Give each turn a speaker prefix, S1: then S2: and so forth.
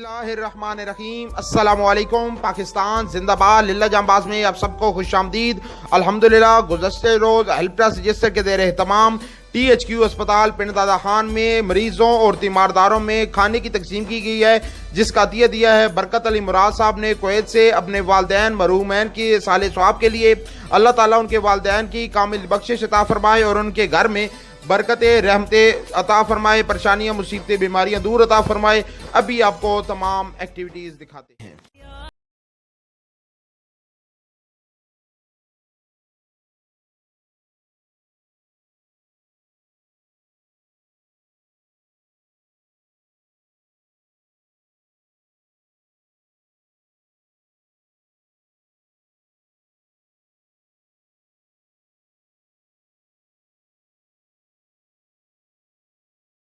S1: बिस्मिल्लाहिर्रहमानिर्रहीम। अस्सलामुअलैकुम। पाकिस्तान जिंदाबाद। लिल्ला जांबाज में आप सबको खुशामदीद। अल्हम्दुलिल्लाह गुज़श्ते रोज़ हेल्प ट्रस्ट रजिस्टर के ज़ेर एहतमाम THQ अस्पताल पिंड दादा खान में मरीजों और तीमारदारों में खाने की तकसीम की गई है, जिसका दिया दिया है बरकत अली मुराद साहब ने कुवैत से अपने वालदैन मरहूमैन के साले सवाब के लिए। अल्लाह ताला उनके वालदैन की कामिल बख्शिश अता फरमाए और उनके घर में बरकतें रहमतें अता फरमाए, परेशानियां मुसीबतें बीमारियां दूर अता फरमाए। अभी आपको तमाम एक्टिविटीज दिखाते हैं।